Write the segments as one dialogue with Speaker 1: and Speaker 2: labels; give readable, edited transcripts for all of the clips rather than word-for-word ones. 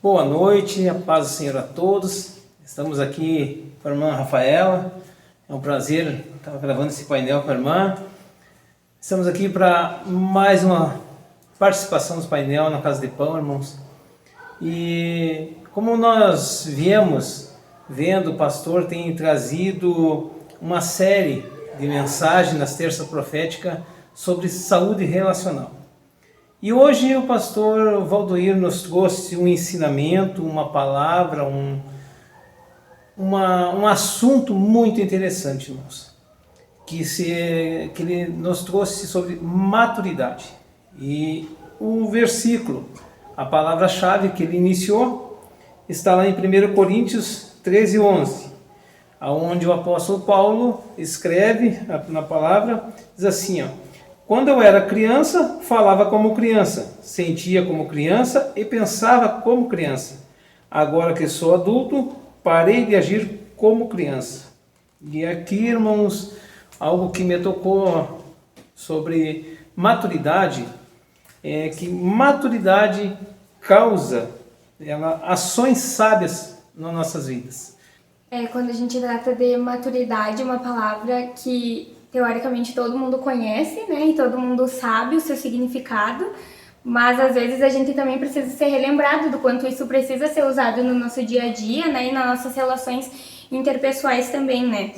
Speaker 1: Boa noite, a paz do Senhor a todos. Estamos aqui com a irmã Rafaela. É um prazer estar gravando esse painel com a irmã. Estamos aqui para mais uma participação do painel na Casa de Pão, irmãos. E como nós viemos vendo, o pastor tem trazido uma série de mensagens nas terças proféticas sobre saúde relacional. E hoje o pastor Valdoir nos trouxe um ensinamento, uma palavra, um assunto muito interessante, irmãos, que ele nos trouxe sobre maturidade. E o versículo, a palavra-chave que ele iniciou, está lá em 1 Coríntios 13:11, onde o apóstolo Paulo escreve na palavra, diz assim, quando eu era criança, falava como criança, sentia como criança e pensava como criança. Agora que sou adulto, parei de agir como criança. E aqui, irmãos, algo que me tocou sobre maturidade, é que maturidade causa ações sábias nas nossas vidas.
Speaker 2: Quando a gente trata de maturidade, uma palavra que teoricamente todo mundo conhece, né, e todo mundo sabe o seu significado, mas às vezes a gente também precisa ser relembrado do quanto isso precisa ser usado no nosso dia a dia, né, e nas nossas relações interpessoais também, né.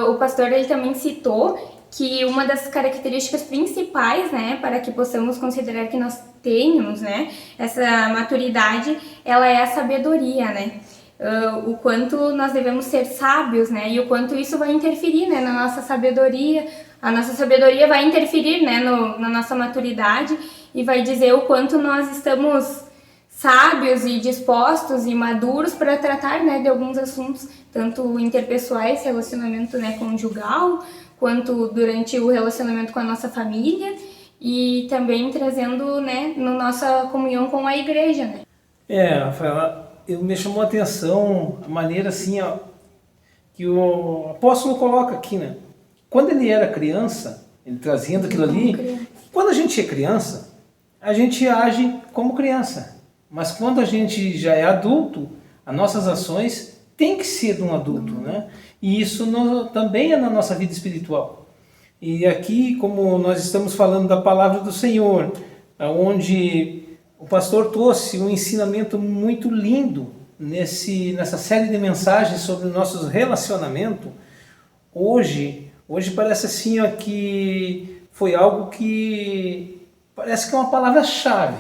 Speaker 2: O pastor ele também citou que uma das características principais, né, para que possamos considerar que nós tenhamos, né, essa maturidade, ela é a sabedoria, né. O quanto nós devemos ser sábios, né, e o quanto isso vai interferir, né, na nossa sabedoria. A nossa sabedoria vai interferir, né, na nossa maturidade e vai dizer o quanto nós estamos sábios e dispostos e maduros para tratar, né, de alguns assuntos, tanto interpessoais, relacionamento, né, conjugal, quanto durante o relacionamento com a nossa família e também trazendo, né, na nossa comunhão com a igreja, né.
Speaker 1: Rafaela, me chamou a atenção a maneira assim, que o apóstolo coloca aqui, né? Quando ele era criança, ele trazendo aquilo ali, quando a gente é criança, a gente age como criança. Mas quando a gente já é adulto, as nossas ações têm que ser de um adulto, né? E isso também é na nossa vida espiritual. E aqui, como nós estamos falando da palavra do Senhor, onde o pastor trouxe um ensinamento muito lindo nessa série de mensagens sobre o nosso relacionamento. Hoje parece assim que foi algo que parece que é uma palavra-chave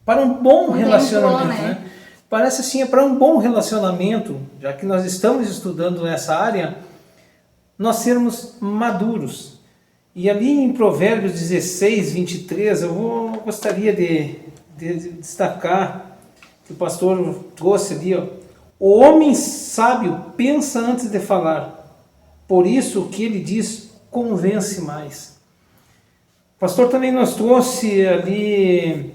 Speaker 1: para um bom relacionamento, né? Parece assim, para um bom relacionamento, já que nós estamos estudando essa área, nós sermos maduros. E ali em Provérbios 16:23, eu gostaria de destacar que o pastor trouxe ali, o homem sábio pensa antes de falar, por isso o que ele diz convence mais. O pastor também nos trouxe ali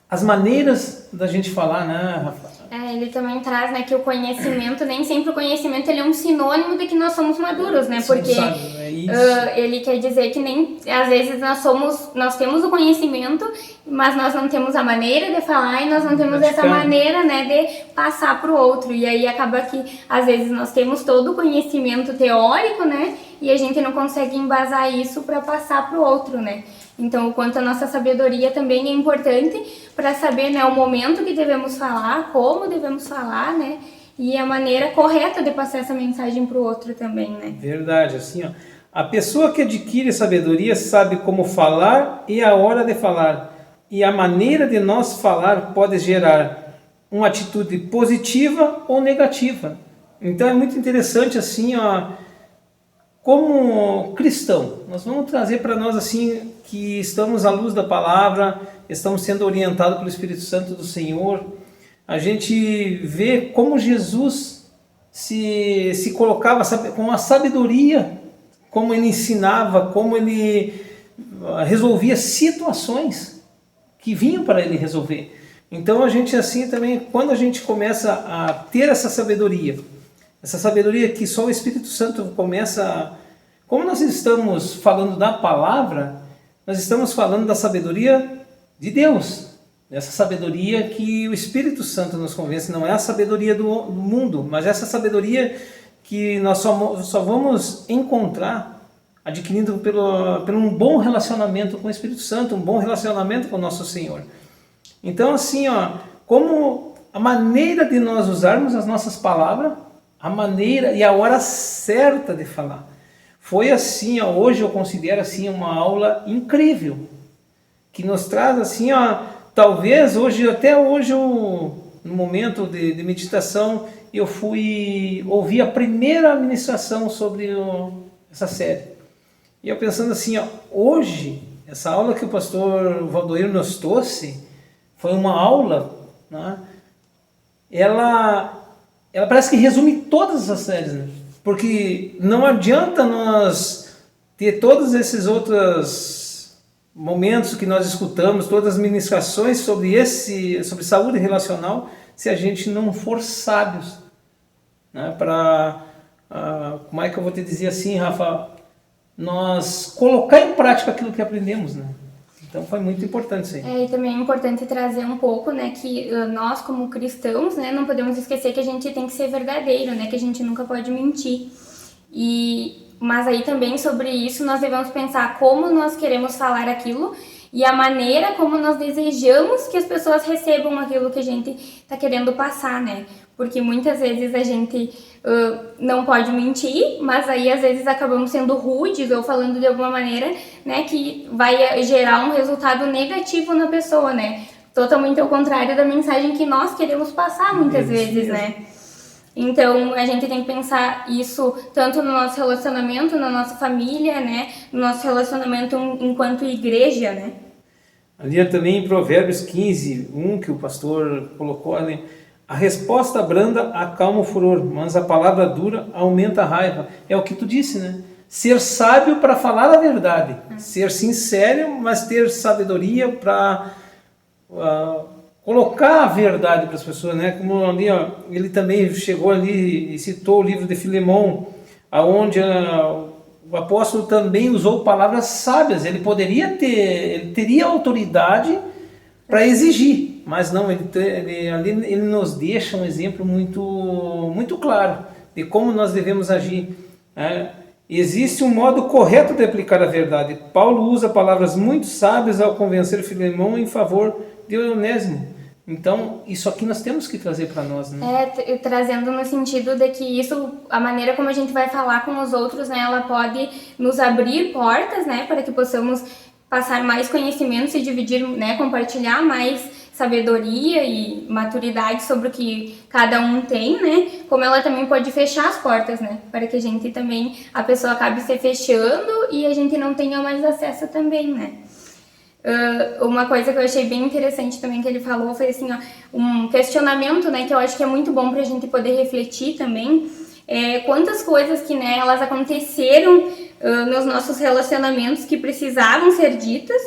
Speaker 1: as maneiras da gente falar, né, Rafa?
Speaker 2: Ele também traz, né, que o conhecimento, nem sempre o conhecimento ele é um sinônimo de que nós somos maduros, né, porque ele quer dizer que nem, às vezes nós temos o conhecimento, mas nós não temos a maneira de falar e nós não temos essa maneira, né, de passar para o outro, e aí acaba que às vezes nós temos todo o conhecimento teórico, né, e a gente não consegue embasar isso para passar para o outro, né. Então, o quanto a nossa sabedoria também é importante para saber, né, o momento que devemos falar, como devemos falar, né, e a maneira correta de passar essa mensagem para o outro também, né.
Speaker 1: Verdade, assim, a pessoa que adquire sabedoria sabe como falar e a hora de falar, e a maneira de nós falar pode gerar uma atitude positiva ou negativa. Então, é muito interessante, assim, como cristão, nós vamos trazer para nós assim que estamos à luz da palavra, estamos sendo orientados pelo Espírito Santo do Senhor. A gente vê como Jesus se colocava com a sabedoria, como ele ensinava, como ele resolvia situações que vinham para ele resolver. Então a gente assim também, quando a gente começa a ter essa sabedoria que só o Espírito Santo começa, como nós estamos falando da palavra, nós estamos falando da sabedoria de Deus. Essa sabedoria que o Espírito Santo nos convence, não é a sabedoria do mundo, mas essa sabedoria que nós só vamos encontrar adquirindo pelo um bom relacionamento com o Espírito Santo, um bom relacionamento com o nosso Senhor. Então, assim, como a maneira de nós usarmos as nossas palavras, a maneira e a hora certa de falar. Foi assim, hoje eu considero assim uma aula incrível, que nos traz assim, talvez até hoje, no momento de meditação, eu fui ouvir a primeira ministração sobre essa série. E eu pensando assim, hoje, essa aula que o pastor Valdoir nos trouxe, foi uma aula, né? Ela parece que resume todas as séries, né? Porque não adianta nós ter todos esses outros momentos que nós escutamos, todas as ministrações sobre saúde relacional, se a gente não for sábios, né? Como é que eu vou te dizer assim, Rafa? Nós colocar em prática aquilo que aprendemos, né? Então foi muito importante isso aí.
Speaker 2: E também é importante trazer um pouco, né, que nós como cristãos, né, não podemos esquecer que a gente tem que ser verdadeiro, né, que a gente nunca pode mentir. Mas aí também sobre isso nós devemos pensar como nós queremos falar aquilo e a maneira como nós desejamos que as pessoas recebam aquilo que a gente está querendo passar, né? Porque muitas vezes a gente não pode mentir, mas aí às vezes acabamos sendo rudes ou falando de alguma maneira, né, que vai gerar um resultado negativo na pessoa, né? Totalmente ao contrário da mensagem que nós queremos passar muitas vezes, né? Então a gente tem que pensar isso tanto no nosso relacionamento, na nossa família, né, no nosso relacionamento enquanto igreja, né?
Speaker 1: Ali também em Provérbios 15, 1, que o pastor colocou ali, a resposta branda acalma o furor, mas a palavra dura aumenta a raiva. É o que tu disse, né? Ser sábio para falar a verdade, ser sincero, mas ter sabedoria para colocar a verdade para as pessoas, né? Como ali, ele também chegou ali e citou o livro de Filemão, aonde o apóstolo também usou palavras sábias. Ele teria autoridade para exigir, mas não, ele nos deixa um exemplo muito, muito claro de como nós devemos agir. Existe um modo correto de aplicar a verdade. Paulo usa palavras muito sábias ao convencer Filemão em favor de Onésimo. Então, isso aqui nós temos que trazer para nós, né?
Speaker 2: Trazendo no sentido de que a maneira como a gente vai falar com os outros, né, ela pode nos abrir portas, né, para que possamos passar mais conhecimentos e dividir, né, compartilhar mais sabedoria e maturidade sobre o que cada um tem, né? Como ela também pode fechar as portas, né? Para que a pessoa acabe se fechando e a gente não tenha mais acesso também, né? Uma coisa que eu achei bem interessante também que ele falou foi assim, um questionamento, né, que eu acho que é muito bom para a gente poder refletir também, quantas coisas que, né, elas aconteceram nos nossos relacionamentos que precisavam ser ditas,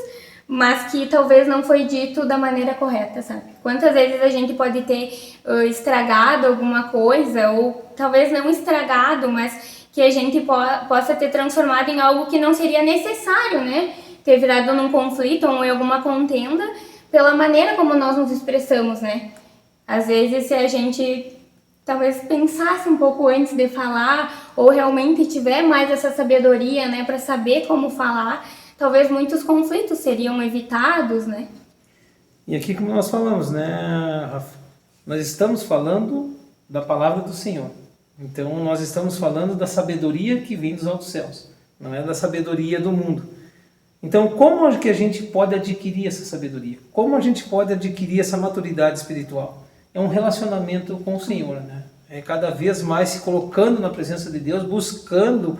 Speaker 2: mas que talvez não foi dito da maneira correta, sabe? Quantas vezes a gente pode ter estragado alguma coisa, ou talvez não estragado, mas que a gente possa ter transformado em algo que não seria necessário, né? Ter virado num conflito ou em alguma contenda pela maneira como nós nos expressamos, né? Às vezes, se a gente talvez pensasse um pouco antes de falar, ou realmente tiver mais essa sabedoria, né, para saber como falar, talvez muitos conflitos seriam evitados, né?
Speaker 1: E aqui, como nós falamos, né, Rafa? Nós estamos falando da palavra do Senhor. Então, nós estamos falando da sabedoria que vem dos altos céus, não é da sabedoria do mundo. Então, como que a gente pode adquirir essa sabedoria? Como a gente pode adquirir essa maturidade espiritual? É um relacionamento com o Senhor, né? É cada vez mais se colocando na presença de Deus, buscando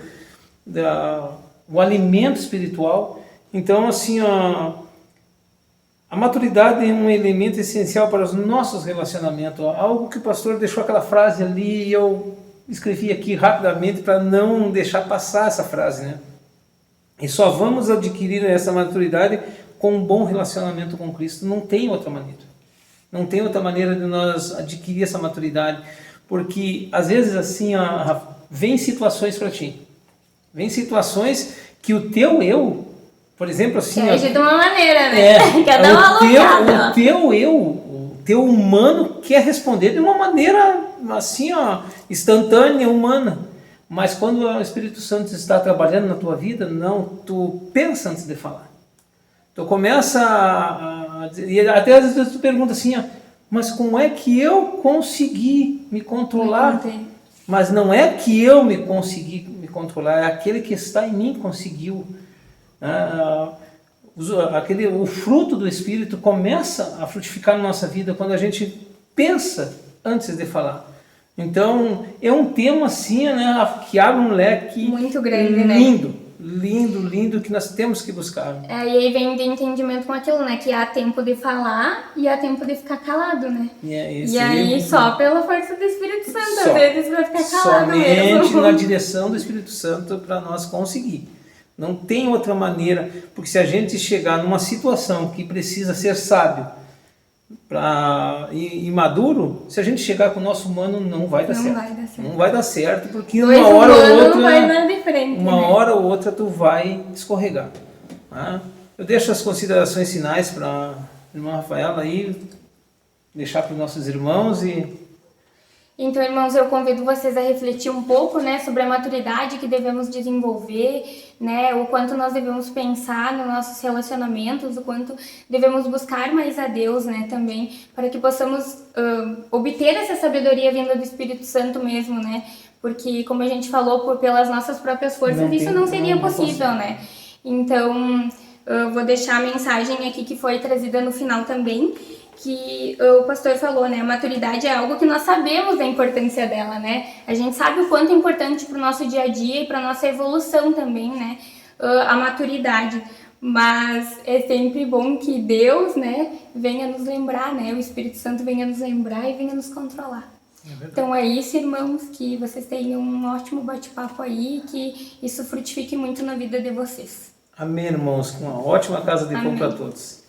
Speaker 1: o alimento espiritual. Então, assim, a maturidade é um elemento essencial para os nossos relacionamentos. Algo que o pastor deixou aquela frase ali e eu escrevi aqui rapidamente para não deixar passar essa frase, né? E só vamos adquirir essa maturidade com um bom relacionamento com Cristo. Não tem outra maneira. Não tem outra maneira de nós adquirir essa maturidade. Porque, às vezes, assim, vem situações para ti. Vem situações que o teu eu Por exemplo, assim...
Speaker 2: Que agir de uma maneira, né? Quer dar uma alongada.
Speaker 1: O teu humano quer responder de uma maneira, assim, ó, instantânea, humana. Mas quando o Espírito Santo está trabalhando na tua vida, não, tu pensa antes de falar. Tu começa e até às vezes tu pergunta assim, ó, mas como é que eu consegui me controlar? Mas não é que eu me consegui me controlar, é aquele que está em mim conseguiu. O fruto do Espírito começa a frutificar na nossa vida quando a gente pensa antes de falar. Então, é um tema assim, né, que abre um leque
Speaker 2: muito grande,
Speaker 1: lindo,
Speaker 2: né?
Speaker 1: lindo, que nós temos que buscar.
Speaker 2: E aí vem de entendimento com aquilo, né, que há tempo de falar e há tempo de ficar calado, né? E aí só pela força do Espírito Santo, às vezes vai ficar calado
Speaker 1: somente
Speaker 2: mesmo.
Speaker 1: na direção do Espírito Santo para nós conseguir. Não tem outra maneira, porque se a gente chegar numa situação que precisa ser sábio e maduro, se a gente chegar com o nosso humano, não vai dar certo. Não vai dar certo, porque uma hora ou outra,
Speaker 2: não vai nada diferente,
Speaker 1: hora ou outra tu vai escorregar. Tá? Eu deixo as considerações finais para a irmã Rafaela aí, deixar para os nossos irmãos e...
Speaker 2: Então, irmãos, eu convido vocês a refletir um pouco, né, sobre a maturidade que devemos desenvolver, né, o quanto nós devemos pensar nos nossos relacionamentos, o quanto devemos buscar mais a Deus, né, também, para que possamos obter essa sabedoria vinda do Espírito Santo mesmo, né, porque, como a gente falou, pelas nossas próprias forças, isso não seria possível, né. Então, vou deixar a mensagem aqui que foi trazida no final também, que o pastor falou, né, a maturidade é algo que nós sabemos da importância dela, né, a gente sabe o quanto é importante para o nosso dia a dia e para a nossa evolução também, né, a maturidade, mas é sempre bom que Deus, né, venha nos lembrar, né, o Espírito Santo venha nos lembrar e venha nos controlar. Então é isso, irmãos, que vocês tenham um ótimo bate-papo aí, que isso frutifique muito na vida de vocês.
Speaker 1: Amém, irmãos, com uma ótima casa de pão para todos.